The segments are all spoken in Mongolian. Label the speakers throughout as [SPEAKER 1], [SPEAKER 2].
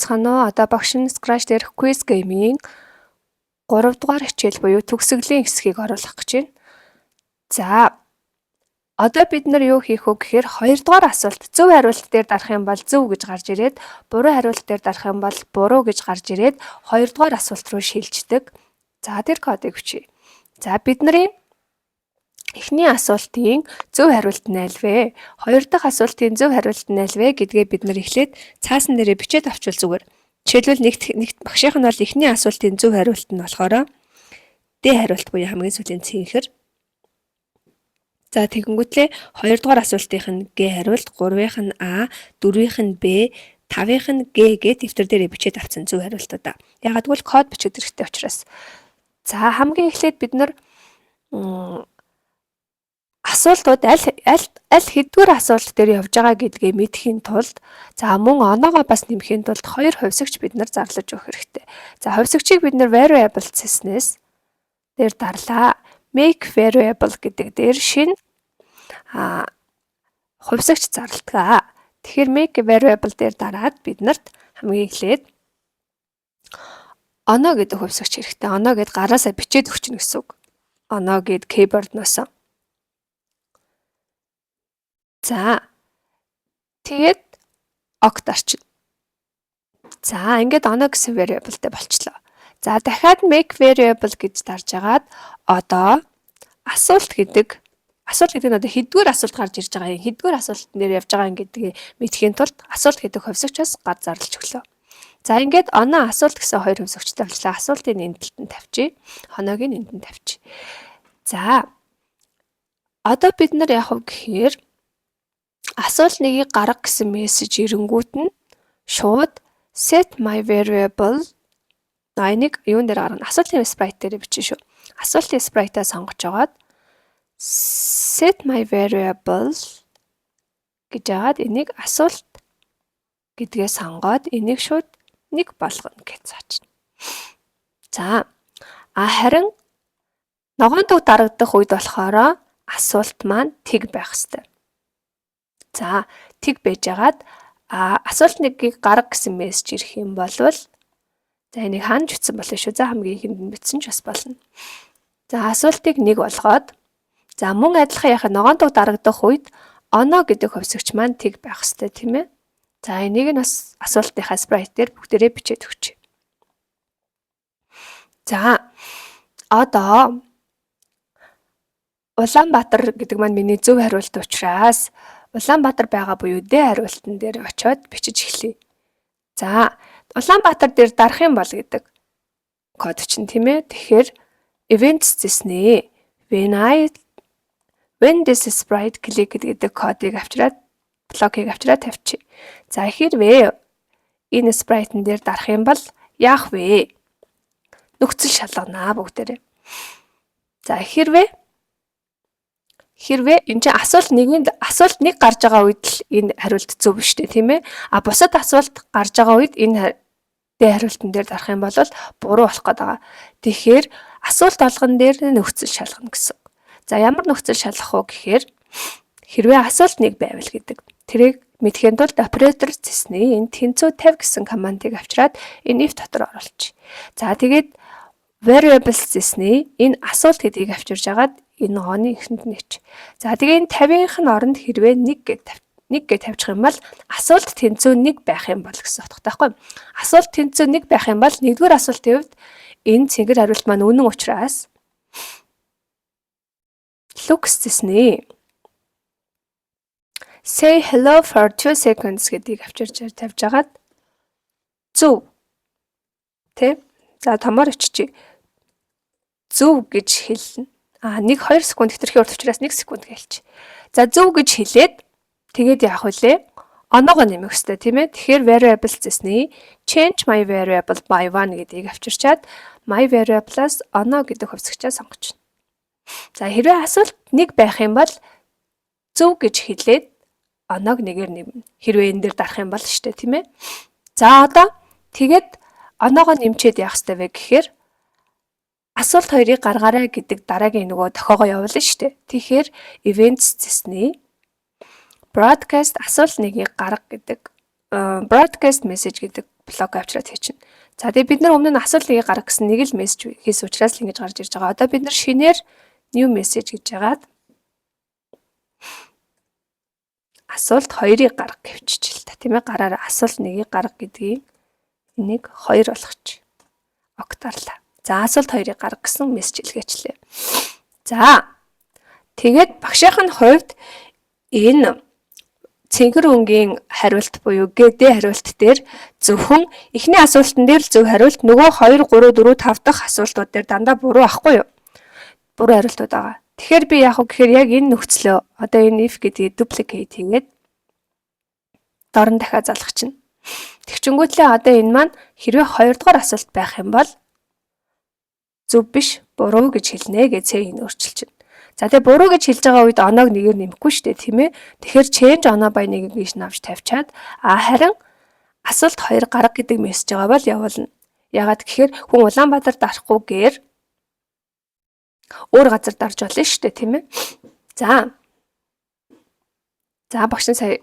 [SPEAKER 1] байцгаана уу? Одоо багш нь Scratch дээрх quiz game-ийн 3 дугаар хичээл буюу төгсгөлийн хэсгийг оруулах гэж байна. За одоо бид нар юу хийх вэ гэхээр 2 дугаар асуулт зөв хариулт дээр дарах юм бол зөв гэж гарч ирээд буруу хариулт дээр дарах юм бол буруу гэж гарч ирээд 2 дугаар асуулт руу шилждэг. За тэр кодыг бичье. За бидний эхний асуултын зөв хариулт нь аль вэ? Хоёр дахь асуултын зөв хариулт нь аль вэ гэдгээ бид нар эхлээд цаасан дээрээ бичээд авчвал зүгээр. Жишээлбэл нэгт багшийнх нь бол эхний асуултын зөв хариулт нь болохоор Д хариулт буюу хамгийн сүүлийн цэнхэр. За тэгэнгүүтлээ 2 дугаар асуултынх нь Г хариулт, 3-ийнх нь А, 4-ийнх нь Б, 5-ийнх нь Г гэд дэвтэр дээрээ бичээд авсан зөв хариултуудаа. Ягаад гэвэл код бичээд хэрэгтэй учраас. За хамгийн эхлээд бид нар асуултууд аль хэдгээр асуулт дээр явж байгаа гэдгээ мэдхийн тулд за мөн оноогоо бас нэмэхийн тулд хоёр хувьсагч бид нар зарлаж өгөх хэрэгтэй. За хувьсагчийг бид нар variable гэснээс дээр дарлаа. Make variable гэдэг дээр шинэ хувьсагч зарладаг. Тэгэхээр make variable дээр дараад бид нарт хамгийн эхлээд оноо гэдэг хувьсагч хэрэгтэй. Оноо гэд гараасаа бичээд өгчнө гэсэн үг. Оноо гэд keyboard-ноос. За тэгээд огт орчин. За ингээд оноо гэсэн variableтэй болчлоо. За дахиад make variable гэж дарж агаад одоо асуулт гэдэг нь одоо хэдгээр асуулт гарч ирж байгаа юм. Хэдгээр асуулт нэр явж байгаа юм гэдгийг мэдхийн тулд асуулт гэдэг хувьсагчаас гад зарлаж өглөө. За ингээд оноо асуулт гэсэн хоёр хувьсагчтай болчлаа. Асуултын энэ талд нь тавьчих. Оноогийн энд нь тавьчих. За одоо бид нар яах вэ гэхээр асуулт нэгийг гарга гэсэн мессеж ирэнгүүт нь шууд set my variable энийг юун дээр гаргана? Асуултын sprite дээр бичнэ шүү. Асуултын sprite-аа сонгож агаад set my variable гэж агаад энийг асуулт гэдгээ сонгоод энийг шууд 1 болгоно гэж заачна. За харин ногоон төг дарагдах үед болохоор асуулт маань тэг байх ёстой. За тэг байжгаад асуулт нэгийг гарга гэсэн мессеж ирэх юм бол за энийг хаанч бичсэн болно шүү. За хамгийн ихэнд нь бичсэн ч бас болно. За асуултыг 1 болгоод за мөн адилхан яхаа ногоон төг дарагдах үед оноо гэдэг хувьсагч маань тэг байх ёстой тийм ээ. За энийг нь бас асуултынхаа sprite дээр бүгдээрээ бичээд өгч. За одоо Улаанбаатар гэдэг маань миний зөв хариулт учраас Улаанбаатар байгаа буюу Д хариултан дээр очиод бичиж эхлэе. За Улаанбаатар дээр дарах юм бол гэдэг код чинь тийм ээ. Тэгэхээр events зэснэ. When this sprite click гэдэг кодыг авчираад блокийг авчираад тавьчих. За хэрвээ энэ sprite-н дээр дарах юм бол яах вэ? Нөхцөл шалганаа бүгдээрээ. За хэрвээ энэ чинь асуулт 1 гарч байгаа үед л энэ хариулт зөв шүү дээ тийм ээ. Бусад асуулт гарч байгаа үед энэ хариултан дээр дарах юм бол буруу болох гээд байгаа. Тэгэхээр асуулт болгон дээр нөхцөл шалгана гэсэн. За ямар нөхцөл шалгах вэ гэхээр хэрвээ асуулт 1 байвал гэдэг. Тэрийг мэдхийн тулд operator зэснэ. Энэ тэнцүү 50 гэсэн командыг авчираад энэ if дотор оруулчих. За тэгээд variables зэснэ. Энэ асуулт гэдгийг авчирж агаад энэ ногооны эхэнд нэч. За тэгээ энэ 50-ийнх нь оронд хэрвээ 1 гэж тавьчих юм бол асуулт тэнцүү 1 байх юм бол гэсэн утгатай байхгүй юу? Асуулт тэнцүү 1 байх юм бол 1-р асуултын хувьд энэ цэнгэр хариулт маань үнэн учраас looks зэснэ. Say hello for 2 seconds гэдгийг авчирч тавьж агаад зөв. Тэ? За томоор өччих. Зөв гэж хэлнэ. 1-2 секунд хэтэрхий урт учраас 1 секунд гэлч. За зөв гэж хэлээд тэгээд яах вүлээ? Оноогоо нэмэх хэрэгтэй тийм ээ. Тэгэхээр variable зэснэ. Change my variable by 1 гэдгийг авчирчаад my variable-аас оноо гэдэг хувьсагчаа сонгочихно. За хэрвээ асуулт 1 байх юм бол зөв гэж хэлээд оноог 1-ээр нэмнэ. Хэрвээ энэ дээр дарах юм бол штэ тийм ээ. За одоо тэгээд оноогоо нэмчээд яах ёстой вэ гэхээр асуулт 2-ыг гаргаарай гэдэг дараагийн нөгөө тохиогоо явуулна шүү дээ. Тэгэхээр events зэснэ. Broadcast асуулт 1-ийг гарга гэдэг broadcast message гэдэг блок авчираад хийчихнэ. За тэгээ бид нар өмнө нь асуулт нэгийг гаргах гэсэн нэг л мессеж хийсэн учраас л ингэж гарч ирж байгаа. Одоо бид нар шинээр new message гэж яагаад асуулт 2-ыг гарга гэвчихжээ л та тийм ээ. Гараараа асуулт 1-ийг гарга гэдгийг энийг 2 болгочих. Октарлаа. За асуулт 2-ыг гарга гэсэн мессеж илгээчлээ. За тэгээд багшийн хувьд энэ цэнхэр өнгийн хариулт буюу ГД хариулт дээр зөвхөн эхний асуултан дээр л зөв хариулт, нөгөө 2, 3, 4, 5 дахь асуултууд дээр дандаа буруу ахгүй юу? Буруу хариултууд байгаа. Тэгэхээр би яах вэ гэхээр яг энэ нөхцлөө одоо энэ if гэдгийг duplicate хийгээд дорн дахиад залгах чинь. Тэгчингүүтлээ одоо энэ маань хэрвээ 2 дугаар асуулт байх юм бол зөв биш, буруу гэж хэлнэ гэж цэгийг өөрчилж чинь. За тэгээ буруу гэж хэлж байгаа үед оноог нэгээр нэмэхгүй шүү дээ, тийм ээ. Тэгэхээр change оноо by нэгийг ийш навч тавьчаад харин асуулт 2 гарга гэдэг мессеж байгаа бол явуулна. Ягаад гэхээр хүн Улаанбаатар дарахгүйгээр өөр газар дарж болно шүү дээ, тийм ээ. За багш нь сая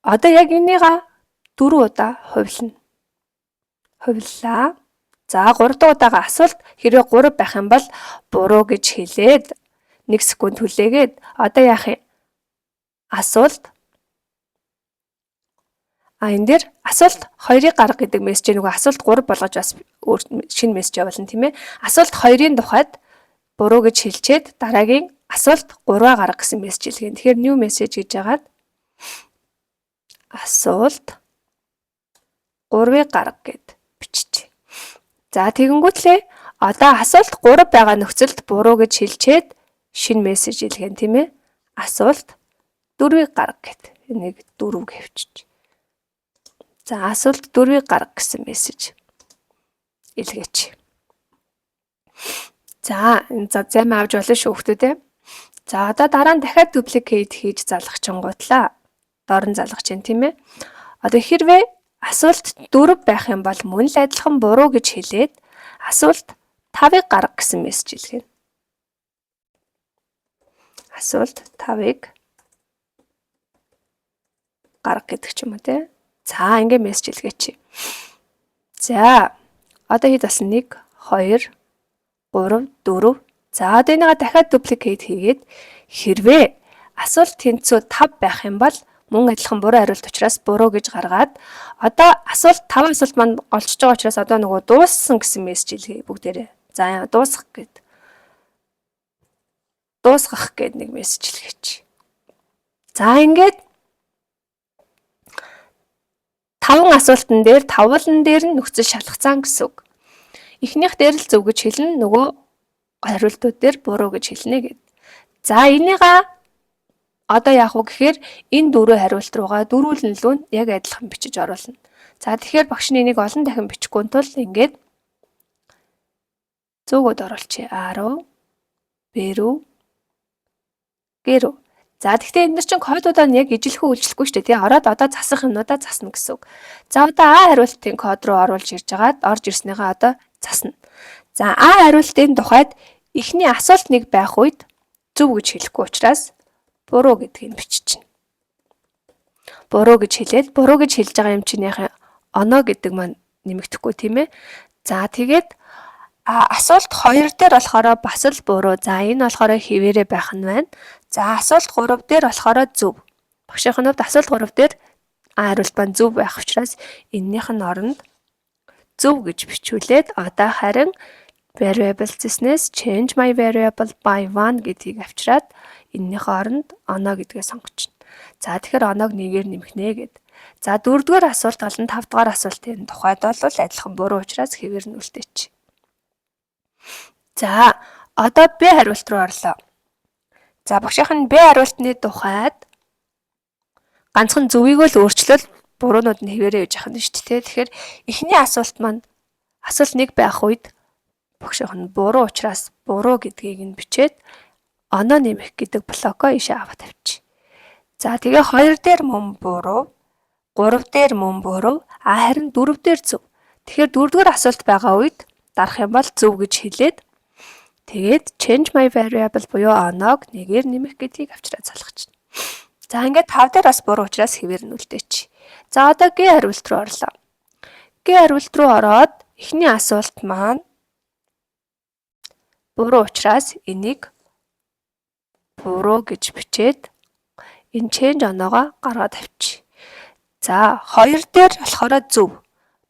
[SPEAKER 1] одоо яг энийг 4 удаа хувилна. Хувиллаа. За 3 дахь удаага асуулт хэрвээ 3 байх юм бол буруу гэж хэлээд 1 секунд хүлээгээд одоо яах юм? Асуулт энэ дээр асуулт 2-ыг гарга гэдэг мессеж нөгөө асуулт 3 болгож бас шинэ мессеж явуулна тийм ээ. Асуулт 2-ын тухайд буруу гэж хэлчихэд дараагийн асуулт 3-аа гарга гэсэн мессеж илгээн. Тэгэхээр new message гэж яагаад асуулт 3-ыг гарга гэд биччихье. За тэгэнгүүтлээ одоо асуулт 3 байгаа нөхцөлд буруу гэж хэлчихэд шинэ мессеж илгээн тийм ээ. Асуулт 4-ыг гарга гэд энийг 4 гэвчиж. За асуулт 4-ыг гарга гэсэн мессеж илгээч. За энэ зам авч болно шүү хүмүүстээ. За одоо дараа нь дахиад duplicate хийж залгах чингуудлаа. Дорн залгах чинь тийм ээ. Одоо хэрвээ асуулт 4 байх юм бол мөн л адилхан буруу гэж хэлээд асуулт 5-ыг гарга гэсэн мессеж илгээнэ. Асуулт 5-ыг гарга гэдэг ч юм уу те. За ингээ мессеж илгээч. За одоо хэд болсон 1 2 3 4. За одоо энийгээ дахиад duplicate хийгээд хэрвээ асуулт тэнцүү 5 байх юм бол мөн адилхан буруу хариулт учраас буруу гэж гаргаад одоо асуулт 5 асуулт маань олчж байгаа учраас одоо нөгөө дууссан гэсэн мессеж илгээе бүгдээрээ. За дуусгах гэд. Дуусгах гэд нэг мессеж илгээч. За ингээд 5 асуултан дээр 5-ын дээр нь нөхцөл шалгацсан гэсэн үг. Эхнийх дээр л зөв гэж хэлнэ, нөгөө хариултууд дээр буруу гэж хэлнэ гэд. За энийг одоо яах вэ гэхээр энэ 4 хариулт руугаа дөрвөлнлөө нь яг адилхан бичиж оруулна. За тэгэхээр багш нь энийг олон дахин бичихгүй тул ингээд зөөгөөд оруулчих. А-руу, Б-рүү, Г-рүү. За тэгэхээр энэ нар чинь кодуудаа нь яг ижилхэн үйлчлэхгүй шүү дээ тий. Ороод одоо засах юмнуудаа засна гэсэн үг. За одоо А хариултын код руу оруулж ирж хагаад орж ирснийхаа одоо засна. За А хариултын тухайд эхний асуулт 1 байх үед зөв гэж хэлэхгүй учраас буруу гэдгийг биччихнэ. Буруу гэж хэлээд буруу гэж хэлж байгаа юм чинь яхаа оноо гэдэг маань нэмэгдэхгүй тийм ээ. За тэгээд асуулт 2 дээр болохоор бас л буруу. За энэ болохоор хэвээрээ байх нь байна. За асуулт 3 дээр болохоор зөв. Багшийн хувьд асуулт 3 дээр хариулт маань зөв байх учраас энэнийх нь оронд зөв гэж бичүүлээд одоо харин variable business change my variable by 1 гэдгийг авчираад энэнийхээ оронд оноо гэдгээ сонгочихно. За тэгэхээр оноог 1-ээр нэмэхнэ гэд. За 4-р асуулт болон 5-р асуултын тухайд бол адилхан буруу учраас хэвээр нь үлдээч. За одоо Б хариулт руу орлоо. За багшийн Б хариултны тухайд ганцхан зөвийг л өөрчлөл буруунууд нь хэвээрээ явж ахна шүү дээ. Тэгэхээр эхний асуулт маань асуулт 1 байх үед багшийн буруу учраас буруу гэдгийг нь бичээд оноо нэмэх гэдэг блокоо ийшээ аваад тавьчих. За тэгээ 2 дээр мөн буруу, 3 дээр мөн буруу, харин 4 дээр зөв. Тэгэхээр 4-р асуулт байгаа үед дарах юм бол зөв гэж хэлээд тэгээд change my variable буюу оноог 1-ээр нэмэх гэдгийг авчираа залгachна. За ингээд 5 дээр бас буруу учраас хэвээр нь үлдээч. За одоо Г хариулт руу орлоо. гээ хариулт руу ороод эхний асуулт маань буруу учраас энийг буруу гэж бичээд энэ change оноогоо гаргаад авчи. За 2 дээр болохоор зөв.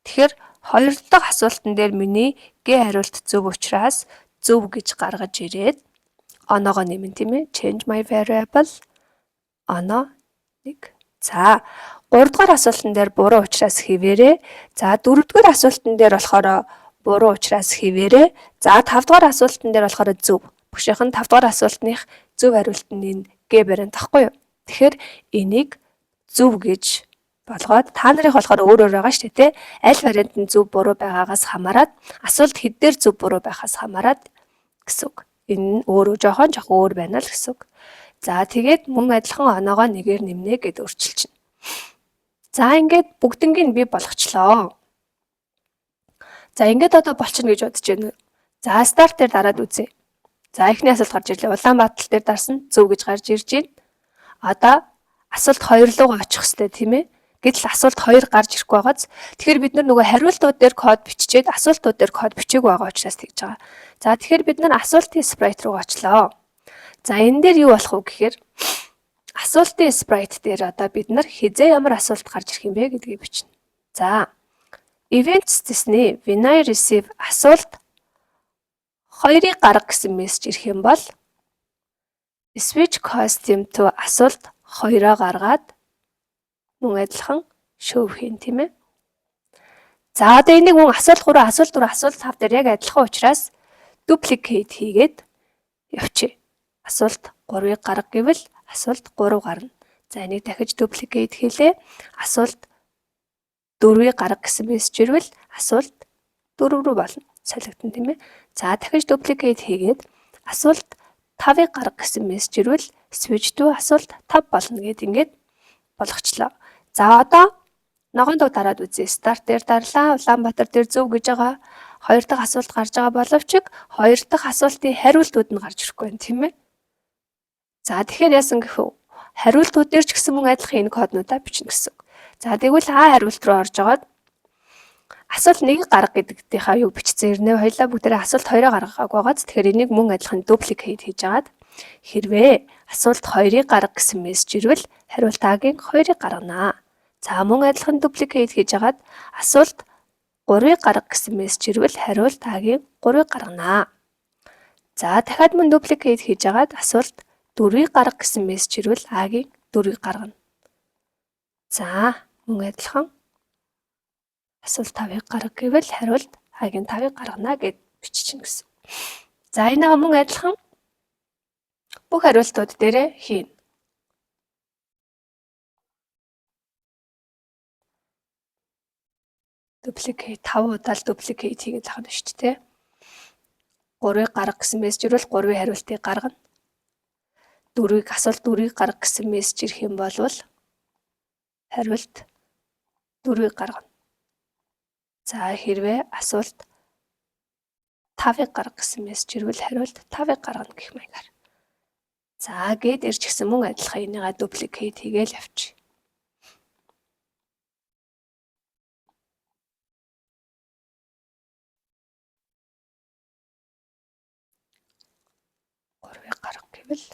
[SPEAKER 1] Тэгэхээр 2 дахь асуултан дээр миний гээ хариулт зөв учраас зөв гэж гаргаж ирээд оноогоо нэмэн тийм ээ. Change my variable оноо 1. За 3 дахь асуултан дээр буруу учраас хэвээрээ. За 4 дахь асуултан дээр болохоор буруу учраас хэвээрээ. За 5 дахь асуултан дээр болохоор зөв. Бүгшийнх нь 5 дахь асуултных зөв хариулт нь энэ гээ баринд тахгүй юу? Тэгэхээр энийг зөв гэж болгоод та нарыг болохоор өөр байгаа шүү дээ. Аль вариант нь зөв буруу байгаагаас хамаарат асуулт хэдээр зөв буруу байхаас хамаарат гэсэн үг. Энэ нь өөрөө жоохон өөр байна л гэсэн үг. За тэгээд мөн адилхан оноогоо нэгээр нэмнэ гэд өөрчилчихнэ. За ингээд бүгднийг би болгочлоо. За ингээд одоо болчихно гэж бодож байна. За старт дээр дараад үзье. За эхний асуулт гарч ирлээ. Улаанбаатар дээр дарсан зөв гэж гарч ирж байна. Одоо асуулт 2 руу очих хэрэгтэй тийм ээ. Гэтэл асуулт 2 гарч ирэхгүй байгааз. Тэгэхээр бид нөгөө хариултууд дээр код биччихээд асуултууд дээр код бичээгүй байгаа учраас тэгж байгаа. За тэгэхээр бид асуултын sprite руу очлоо. За энэ дээр юу болох вэ гэхээр асуултын sprite дээр одоо бид хизээ ямар асуулт гарч ирэх юм бэ гэдгийг бичнэ. За events гэснээ when I receive асуулт 2-ыг гарга гэсэн мессеж ирэх юм бол switch costume to асуулт 2-оо гаргаад мөн адилхан шөв хийн тийм ээ. За одоо энийг мөн асуулт 3, асуулт 4, асуулт 5 дээр яг адилхан учраас duplicate хийгээд явчих. Асуулт 3-ыг гарга гэвэл асуулт 3 гарна. За энийг дахиж duplicate хийлээ. Асуулт 4-ыг гарга гэсэн мессеж ирвэл асуулт 4 рүү болно. Солигдсон тийм ээ. За дахиж duplicate хийгээд асуулт 5-ыг гарга гэсэн мессеж ирвэл switch to асуулт 5 болно гэд ингээд болгочлоо. За одоо ногоон дуу дараад үзье. Start дээр дарлаа. Улаанбаатар дээр зөв гэж байгаа. 2 дахь асуулт гарч байгаа боловч 2 дахь асуултын хариултууд нь гарч ирэхгүй байна тийм ээ. За тэгэхээр яасан гэхүү? Хариултууд дээр ч гэсэн мөн адилхан энэ коднуудаа бичнэ гэсэн. За тэгвэл А хариулт руу орж агаад асуулт 1-ийг гарга гэдэгтийнхаа юу бичсэн ирнэ. Хоёлаа бүгдээ асуулт 2-оо гаргахааг байгааз тэгэхээр энийг мөн адилхан duplicate хийж агаад хэрвээ асуулт 2-ыг гарга гэсэн мессеж ирвэл хариулт А-гийн 2-ыг гаргана. За мөн адилхан duplicate хийж агаад асуулт 3-ыг гарга гэсэн мессеж ирвэл хариулт А-гийн 3-ыг гаргана. За дахиад мөн duplicate хийж агаад асуулт 4-ыг гарга гэсэн мессеж ирвэл А-гийн 4-ыг гаргана. За мөн адилхан асуулт 5-ыг гарга гэвэл хариулт А-гийн 5-ыг гаргана гэд биччихнэ гэсэн. За энэ мөн адилхан бүх хариултууд дээр хийн. Duplicate 5 удаа л duplicate хийгээд авах нь шүү дээ. 3-ыг гарга гэсэн мессеж ирвэл 3-ын хариултыг гаргана. 4-ыг асуулт 4-ыг гарга гэсэн мессеж ирэх юм бол хариулт 4-ыг гаргана. За хэрвээ асуулт 5-ыг гарга гэсэн мессеж ирвэл хариулт 5-ыг гаргана гэх маягаар. За гээд ирж гисэн мөн адилхан энийгээ duplicate хийгээл явчих. Гарга гэвэл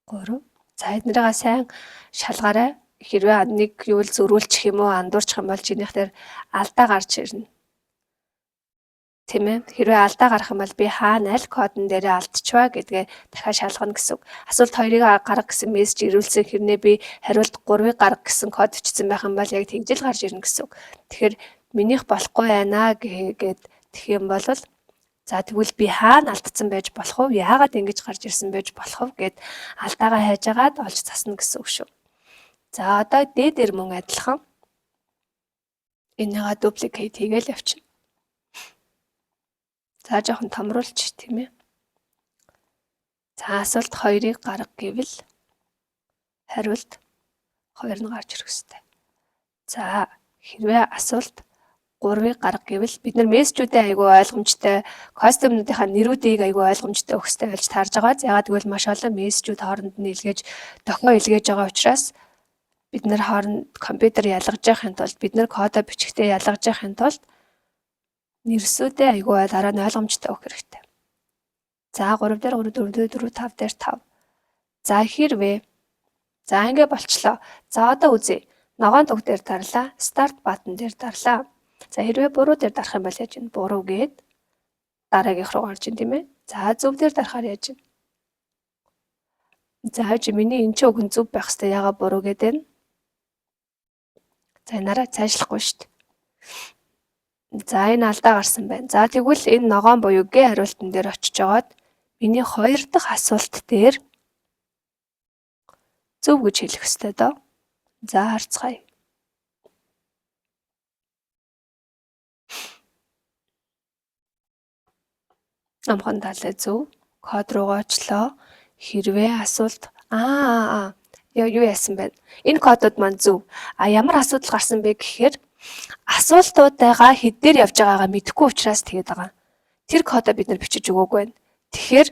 [SPEAKER 1] 3. За эднэрээ сайн шалгаарай. Хэрвээ нэг юу л зөрүүлчих юм уу, андуурчих юм бол чинийх дээр алдаа гарч ирнэ. Тийм ээ. Хэрвээ алдаа гарах юм бол би хаана аль кодон дээрээ алдчихваа гэдгээ дахиад шалгана гэсэн үг. Асуулт 2-ыг гарга гэсэн мессеж ирүүлсэн хэрнээ би хариулт 3-ыг гарга гэсэн код бичсэн байх юм бол яг тэгжэл гарч ирнэ гэсэн үг. Тэгэхээр минийх болохгүй байна гэгээд тэгэх юм бол за тэгвэл би хаана алдсан байж болох вэ? Яагаад ингэж гарч ирсэн байж болох вэ гэд алдаагаа хайж агаад олж засна гэсэн үг шүү. За одоо дээр мөн адилхан энийгээ duplicate хийгээл явчихна. За жоохон томруулчих тийм ээ. За асуулт 2-ыг гарга гэвэл хариулт 2 нь гарч ирэх ёстой. За хэрвээ асуулт 3-ыг гарга гэвэл бид нар мессежүүдээ айгүй ойлгомжтой, костюмнуудынхаа нэрүүдийг айгүй ойлгомжтой өгөхтэй болж таарж байгаа. Яагаад гэвэл маш олон мессежүүд хооронд нь илгээж, дохио илгээж байгаа учраас бид нар хооронд компьютер ялгаж явахын тулд бид нар кодоо бичихтэй ялгаж явахын тулд нэрсүүдээ айгүй дараа нь ойлгомжтой өгөх хэрэгтэй. За 3 дээр 3 4 дээр 4 5 дээр 5. За хэрвээ за ингэ болчлоо. За одоо үзье. Ногоон түг дээр дарлаа. Start button дээр дарлаа. За хэрвээ буруу дээр дарах юм бол яаж вэ? Буруу гээд дараагийнх руу гарч ин тийм ээ. За зөв дээр дарахаар яаж вэ? За миний энэ ч үг нь зөв байх хэвээр ягаа буруу гэдэг вэ? За нараа цаашлахгүй шүү дээ. За энэ алдаа гарсан байна. За тэгвэл энэ ногоон буюу г хариултан дээр очиж жагаад миний 2 дахь асуулт дээр зөв гэж хэлэх ёстой доо. За харцгаая. Намхан талаа зөв. Код руугаа очлоо. Хэрвээ асуулт юу яасан бэ? Энэ кодууд маань зөв. Ямар асуудал гарсан бэ гэхээр асуултуудаа хэд дээр явж байгаагаа мэдэхгүй учраас тэгээд байгаа. Тэр кодоо бид нар бичиж өгөөгүй байна. Тэгэхээр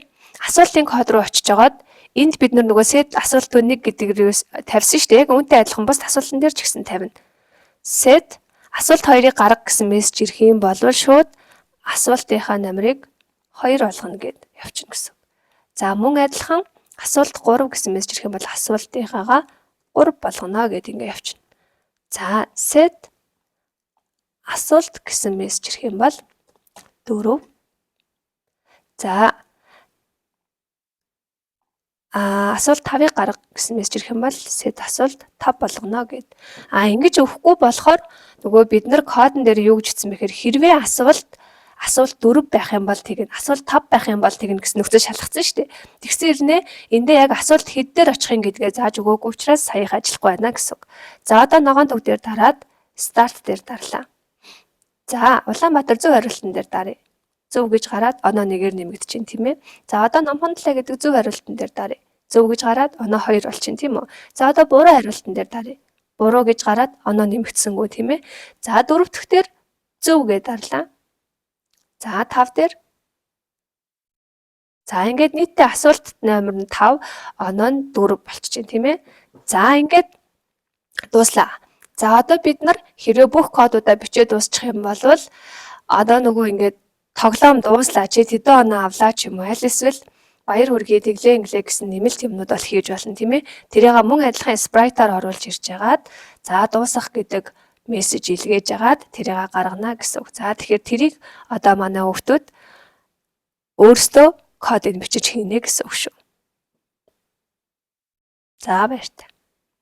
[SPEAKER 1] асуултын код руу очиж жагаад энд бид нар нөгөө set асуулт 1 гэдэгрээс тавьсан шүү дээ. Яг үүнтэй адилхан бус асуултан дээр ч гэсэн тавина. Set асуулт 2-ыг гарга гэсэн мессеж ирэх юм бол шууд асуултынхаа номерыг 2 болгоно гэд явчихна гэсэн. За мөн адилхан асуулт 3 гэсэн мессеж ирэх юм бол асуултынхаагаа 3 болгоно гэд ингэ явчихна. За set асуулт гэсэн мессеж ирэх юм бол 4. За асуулт 5-ыг гарга гэсэн мессеж ирэх юм бол set асуулт 5 болгоно гэд. Ингэж өгөхгүй болохоор нөгөө бид нар кодон дээр юу гэж хэлсэн бэхээр хэрвээ асуулт 4 байх юм бол тэгнэ, асуулт 5 байх юм бол тэгнэ гэсэн нөхцөл шалгацсан шүү дээ. Тэгсэн хэрнээ эндээ яг асуулт хэд дээр очих юм гэдгээ зааж өгөөгүй учраас саяхан ажиллахгүй байна гэсэн үг. За одоо ногоон түг дээр дараад start дээр дарлаа. За Улаанбаатар зөв хариултан дээр даръя. Зөв гэж гараад оноо 1-ээр нэмэгдэж байна тийм ээ. За одоо Номхон талаа гэдэг зөв хариултан дээр даръя. Зөв гэж гараад оноо 2 болчихно тийм үү. За одоо буруу хариултан дээр даръя. Буруу гэж гараад оноо нэмэгдсэнгүй тийм ээ. За 4 дахь дээр зөв гэж дарлаа. За 5 дээр. За ингээд нийтдээ асуулт номер нь 5, оноо нь 4 болчихжээ тийм ээ. За ингээд дууслаа. За одоо бид нар хэрвээ бүх кодуудаа бичээд дуусчих юм бол одоо нөгөө ингээд тоглоом дууслаа чи тэдэн оноо авлаа ч юм уу аль эсвэл баяр хүргэе тэглээ инглээ гэсэн нэмэлт юмнууд бол хийж болно тийм ээ. Тэрийг мөн адилхан спрайтаар оруулж ирж хагаад за дуусах гэдэг мессеж илгээж хагаад тэрийг гаргана гэсэн үг. За тэгэхээр тэрийг одоо манай хүүхдүүд өөрсдөө кодыг бичиж хийнэ гэсэн үг шүү. За баяртай.